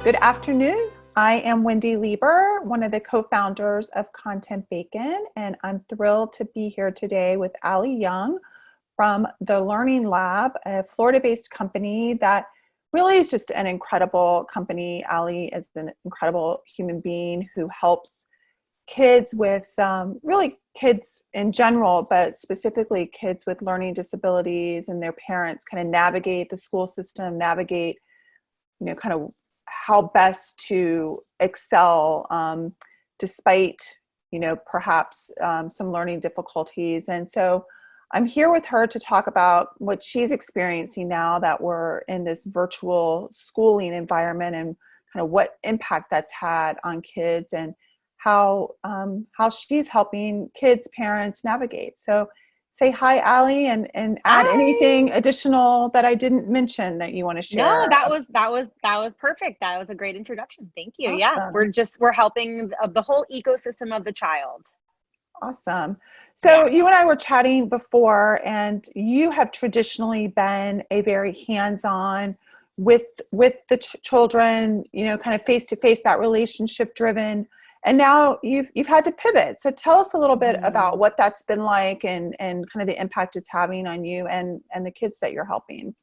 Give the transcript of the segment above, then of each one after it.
Good afternoon. I am Wendy Lieber, one of the co-founders of Content Bacon, and I'm thrilled to be here today with Ali Young from the Learning Lab, a Florida-based company that really is just an incredible company. Ali is an incredible human being who helps kids with really kids in general, but specifically kids with learning disabilities and their parents kind of navigate the school system, navigate, kind of how best to excel despite, perhaps some learning difficulties. And so I'm here with her to talk about what she's experiencing now that we're in this virtual schooling environment and kind of what impact that's had on kids and how she's helping kids, parents navigate. So say hi, Ali, and add Hi. anything additional that I didn't mention that you want to No, share. that was perfect. That was a great introduction. Thank you. Yeah, Awesome. we're helping the whole ecosystem of the child. Awesome. So Yeah. you and I were chatting before, and you have traditionally been a very hands-on with the children, kind of face to face, that relationship driven. And now you've had to pivot. So tell us a little bit about Mhm. what that's been like and kind of the impact it's having on you and the kids that you're helping.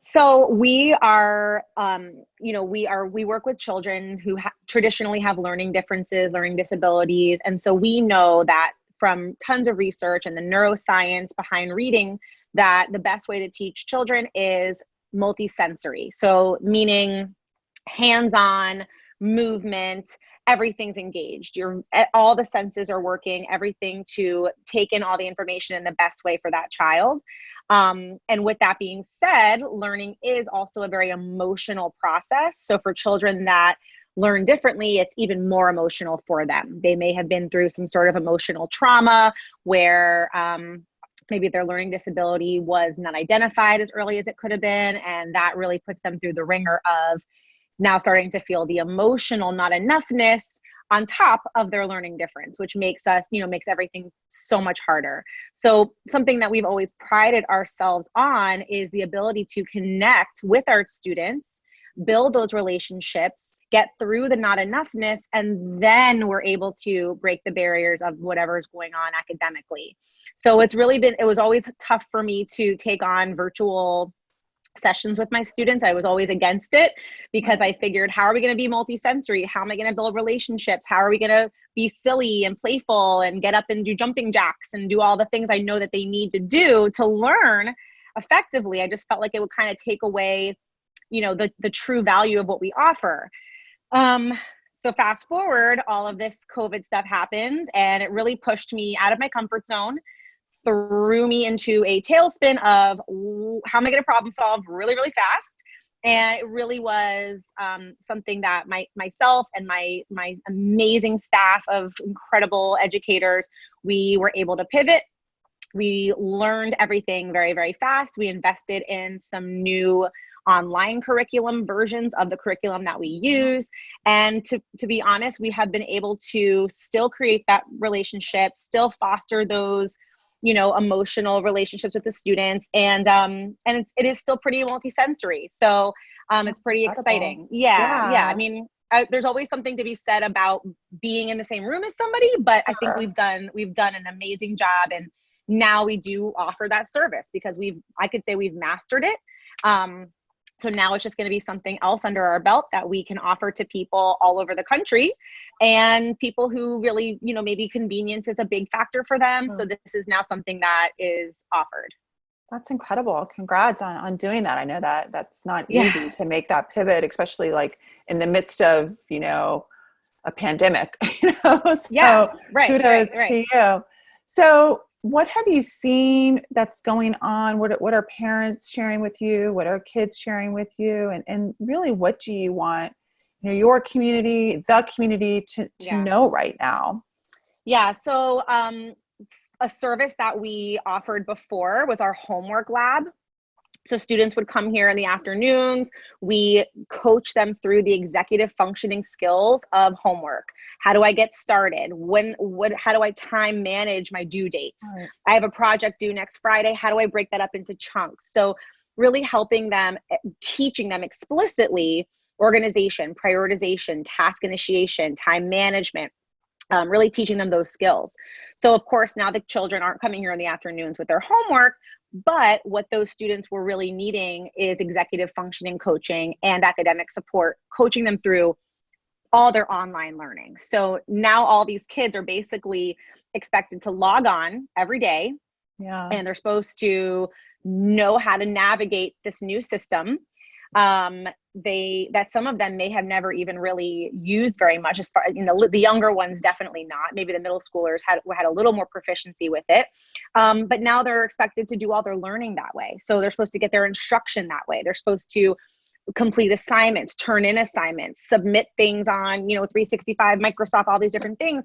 So we are, we work with children who traditionally have learning differences, learning disabilities, and so we know that from tons of research and the neuroscience behind reading that the best way to teach children is multisensory. So meaning hands-on movement, everything's engaged, all the senses are working, everything to take in all the information in the best way for that child. And with that being said, learning is also a very emotional process. So for children that learn differently, it's even more emotional for them. They may have been through some sort of emotional trauma where maybe their learning disability was not identified as early as it could have been, and that really puts them through the ringer of now starting to feel the emotional not enoughness on top of their learning difference, which makes everything so much harder. So something that we've always prided ourselves on is the ability to connect with our students, build those relationships, get through the not enoughness, and then we're able to break the barriers of whatever's going on academically. So it was always tough for me to take on virtual sessions with my students. I was always against it because I figured, how are we going to be multisensory? How am I going to build relationships? How are we going to be silly and playful and get up and do jumping jacks and do all the things I know that they need to do to learn effectively? I just felt like it would kind of take away, the true value of what we offer. So fast forward, all of this COVID stuff happens, and it really pushed me out of my comfort zone, threw me into a tailspin of how am I going to problem solve really, really fast. And it really was something that myself and my amazing staff of incredible educators, we were able to pivot. We learned everything very, very fast. We invested in some new online curriculum versions of the curriculum that we use. And to be honest, we have been able to still create that relationship, still foster those emotional relationships with the students, and it is still pretty multisensory. So That's it's pretty incredible. exciting. Yeah. I Yeah, mean, there's always something to be said about being in the same room as somebody, but I think sure. we've done an amazing job, and now we do offer that service because I could say we've mastered it. So now it's just going to be something else under our belt that we can offer to people all over the country, and people who really, maybe convenience is a big factor for them. So this is now something that is offered. That's incredible. Congrats on doing that. I know that that's not Yeah. easy to make that pivot, especially like in the midst of, a pandemic, Yeah. So Right. Right. kudos Right. to you. So what have you seen that's going on? What are parents sharing with you? What are kids sharing with you? And really, what do you want, your community, the community to Yeah. know right now? Yeah. So a service that we offered before was our homework lab. So students would come here in the afternoons. We coach them through the executive functioning skills of homework. How do I get started? How do I time manage my due dates? All right. I have a project due next Friday. How do I break that up into chunks? So really helping them, teaching them explicitly organization, prioritization, task initiation, time management, really teaching them those skills. So of course, now the children aren't coming here in the afternoons with their homework, but what those students were really needing is executive functioning coaching and academic support, coaching them through all their online learning. So now all these kids are basically expected to log on every day, Yeah. and they're supposed to know how to navigate this new system. That some of them may have never even really used very much, as far, the younger ones definitely not. Maybe the middle schoolers had a little more proficiency with it, but now they're expected to do all their learning that way. So they're supposed to get their instruction that way. They're supposed to complete assignments, turn in assignments, submit things on 365, Microsoft, all these different things.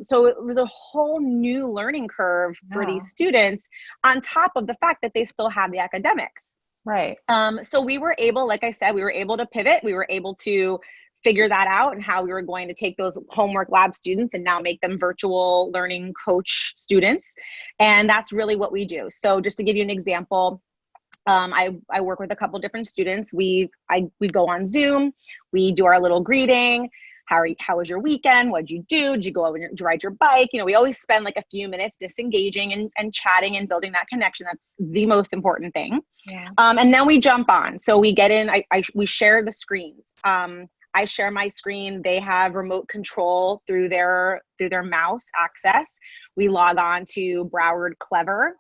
So it was a whole new learning curve for these students, on top of the fact that they still have the academics. Right. So we were able, like I said, we were able to pivot. We were able to figure that out, and how we were going to take those homework lab students and now make them virtual learning coach students. And that's really what we do. So just to give you an example, I work with a couple different students. We go on Zoom, we do our little greeting. How was your weekend? What'd you do? Did you go over to ride your bike? We always spend like a few minutes disengaging and chatting and building that connection. That's the most important thing. Yeah. And then we jump on. So we get in, we share the screens. I share my screen. They have remote control through their mouse access. We log on to Broward Clever,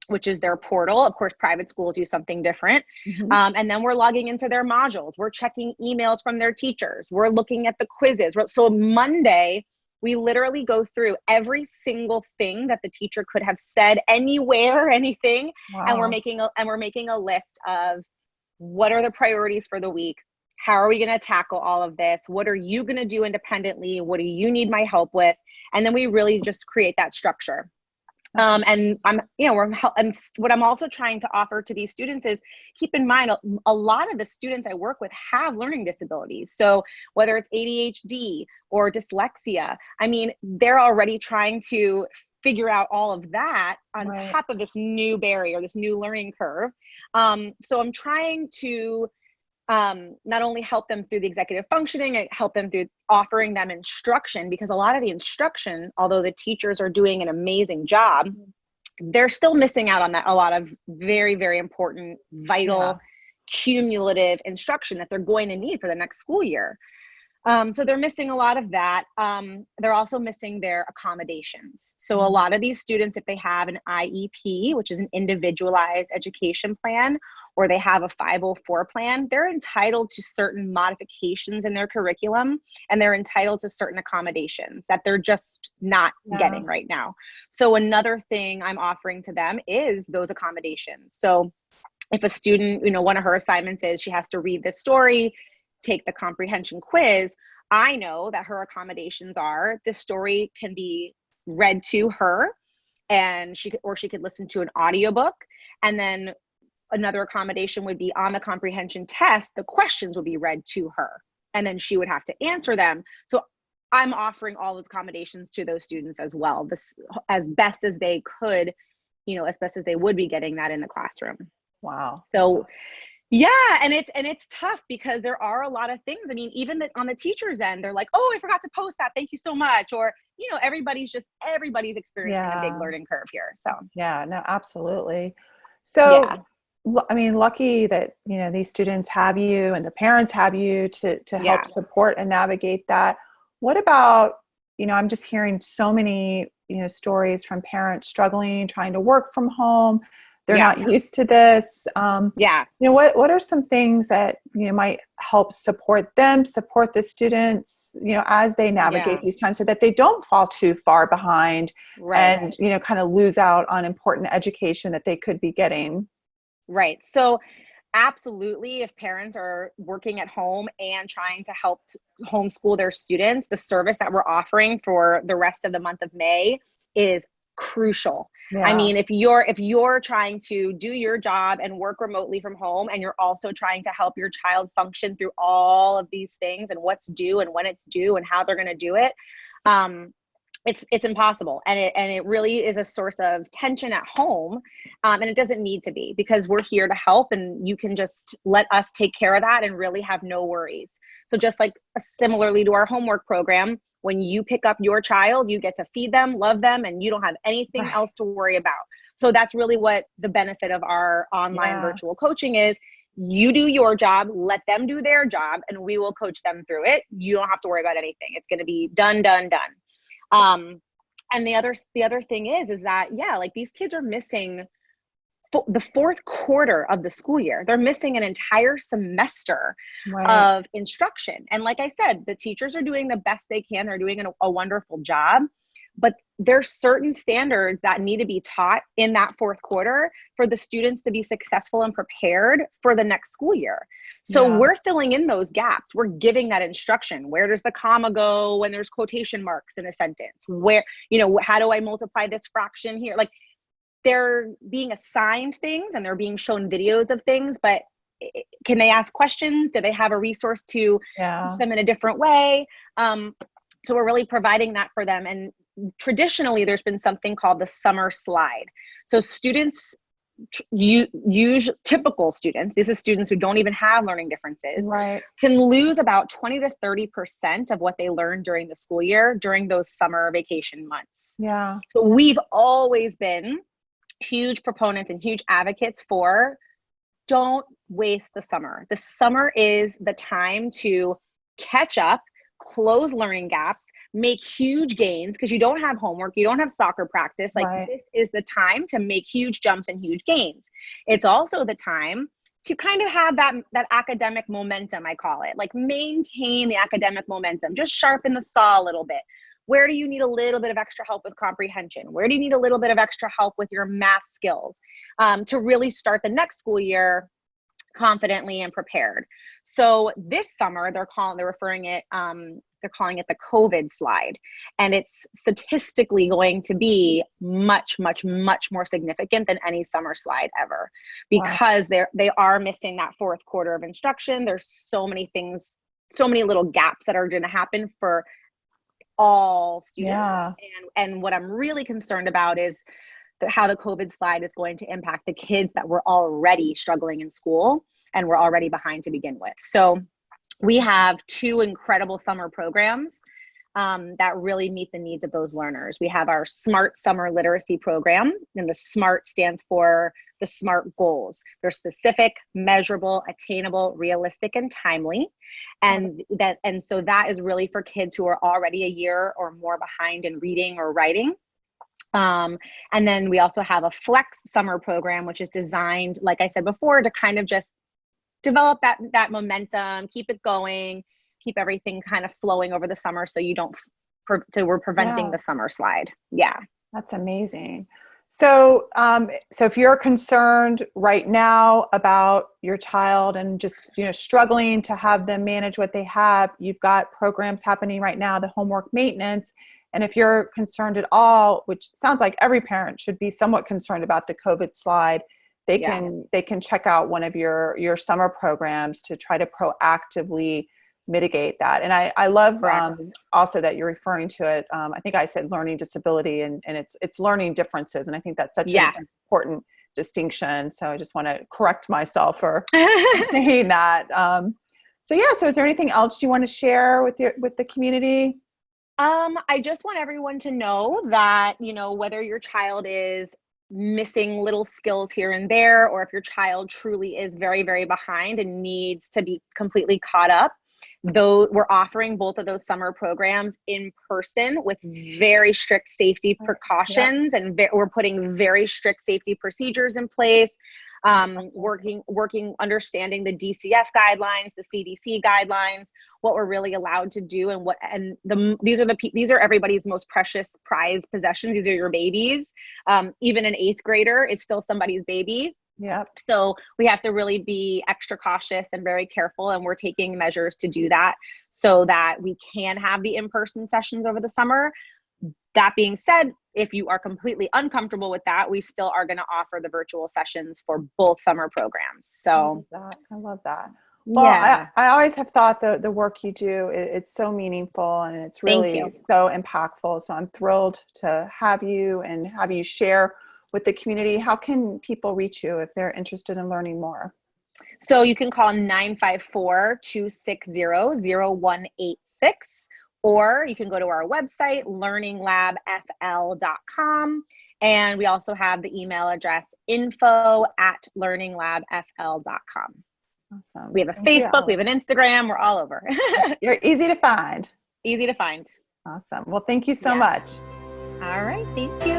which is their portal. Of course, private schools use something different. Mm-hmm. And then we're logging into their modules. We're checking emails from their teachers. We're looking at the quizzes. So Monday, we literally go through every single thing that the teacher could have said anywhere, anything. Wow. And we're making a list of what are the priorities for the week? How are we going to tackle all of this? What are you going to do independently? What do you need my help with? And then we really just create that structure. And what I'm also trying to offer to these students is, keep in mind, a lot of the students I work with have learning disabilities. So whether it's ADHD or dyslexia, they're already trying to figure out all of that on Right. top of this new barrier, this new learning curve. So I'm trying to not only help them through the executive functioning, I help them through offering them instruction, because a lot of the instruction, although the teachers are doing an amazing job, they're still missing out on a lot of very, very important, vital, cumulative instruction that they're going to need for the next school year. So they're missing a lot of that. They're also missing their accommodations. So a lot of these students, if they have an IEP, which is an individualized education plan, or they have a 504 plan, they're entitled to certain modifications in their curriculum, and they're entitled to certain accommodations that they're just not getting right now. So another thing I'm offering to them is those accommodations. So if a student, one of her assignments is she has to read this story, take the comprehension quiz, I know that her accommodations are the story can be read to her, and she could listen to an audiobook. And then another accommodation would be, on the comprehension test, the questions would be read to her, and then she would have to answer them. So I'm offering all those accommodations to those students as well, this as best as they could, as best as they would be getting that in the classroom. Wow. So yeah, and it's tough, because there are a lot of things. Even on the teacher's end, they're like, "Oh, I forgot to post that. Thank you so much." Or, everybody's experiencing a big learning curve here. So yeah, no, absolutely. So, lucky that, these students have you and the parents have you to help support and navigate that. What about, I'm just hearing so many, stories from parents struggling, trying to work from home. They're not used to this. What are some things that, might help support them, support the students, as they navigate these times, so that they don't fall too far behind and, kind of lose out on important education that they could be getting? Right. So absolutely, if parents are working at home and trying to help homeschool their students, the service that we're offering for the rest of the month of May is crucial. If you're trying to do your job and work remotely from home, and you're also trying to help your child function through all of these things, and what's due and when it's due and how they're going to do it, it's impossible, and it really is a source of tension at home, and it doesn't need to be, because we're here to help, and you can just let us take care of that and really have no worries. So just like similarly to our homework program, when you pick up your child, you get to feed them, love them, and you don't have anything Right. else to worry about. So that's really what the benefit of our online Yeah. virtual coaching is. You do your job, let them do their job, and we will coach them through it. You don't have to worry about anything. It's going to be done, done, done. And the other thing is that, yeah, like these kids are missing the fourth quarter of the school year. They're missing an entire semester Right. of instruction. And like I said, the teachers are doing the best they can. They're doing a wonderful job, but there's certain standards that need to be taught in that fourth quarter for the students to be successful and prepared for the next school year. So Yeah. we're filling in those gaps. We're giving that instruction. Where does the comma go when there's quotation marks in a sentence? Where, how do I multiply this fraction here? Like, they're being assigned things and they're being shown videos of things, but can they ask questions? Do they have a resource to teach Yeah. them in a different way? So we're really providing that for them. And traditionally, there's been something called the summer slide. So students, typical students, this is students who don't even have learning differences, Right. can lose about 20 to 30% of what they learned during the school year during those summer vacation months. Yeah. So we've always been huge proponents and huge advocates for, don't waste the summer. The summer is the time to catch up, close learning gaps, make huge gains, because you don't have homework, you don't have soccer practice. Like, Right. this is the time to make huge jumps and huge gains. It's also the time to kind of have that academic momentum, I call it, like maintain the academic momentum, just sharpen the saw a little bit. Where do you need a little bit of extra help with comprehension? Where do you need a little bit of extra help with your math skills, to really start the next school year confidently and prepared? So this summer, they're calling it the COVID slide. And it's statistically going to be much, much, much more significant than any summer slide ever, Wow. because they are missing that fourth quarter of instruction. There's so many things, so many little gaps that are going to happen for all students. Yeah. And what I'm really concerned about is how the COVID slide is going to impact the kids that were already struggling in school and were already behind to begin with. So we have two incredible summer programs that really meet the needs of those learners. We have our SMART Summer Literacy Program, and the SMART stands for the SMART goals. They're specific, measurable, attainable, realistic, and timely. And so that is really for kids who are already a year or more behind in reading or writing. And then we also have a Flex Summer Program, which is designed, like I said before, to kind of just develop that momentum, keep it going, keep everything kind of flowing over the summer, so you don't we're preventing Yeah. the summer slide. Yeah. That's amazing. So, so if you're concerned right now about your child and just, struggling to have them manage what they have, you've got programs happening right now, the homework maintenance. And if you're concerned at all, which sounds like every parent should be somewhat concerned about the COVID slide, they Yeah. can check out one of your summer programs to try to proactively mitigate that. And I love Correct. also that you're referring to it. I think I said learning disability, and it's learning differences. And I think that's such an Yeah. important distinction. So I just want to correct myself for saying that. So yeah, so is there anything else you want to share with the community? I just want everyone to know that, whether your child is missing little skills here and there, or if your child truly is very, very behind and needs to be completely caught up, though we're offering both of those summer programs in person with very strict safety Yep. precautions, and we're putting very strict safety procedures in place. Fantastic. Working, understanding the DCF guidelines, the CDC guidelines, what we're really allowed to do, these are everybody's most precious prized possessions. These are your babies. Even an eighth grader is still somebody's baby. Yep. So we have to really be extra cautious and very careful, and we're taking measures to do that so that we can have the in-person sessions over the summer. That being said, if you are completely uncomfortable with that, we still are going to offer the virtual sessions for both summer programs. I love So that. I love that. Well, Yeah. I always have thought the work you do, it's so meaningful and it's Thank really you. so impactful. So I'm thrilled to have you and have you share with the community. How can people reach you if they're interested in learning more? So you can call 954-260-0186, or you can go to our website, learninglabfl.com. And we also have the email address info@learninglabfl.com. We Awesome. have a Thank you, Facebook, we Allie. have an Instagram, we're all over. You're easy to find. Easy to find. Awesome. Well, thank you so Yeah. much. All right. Thank you.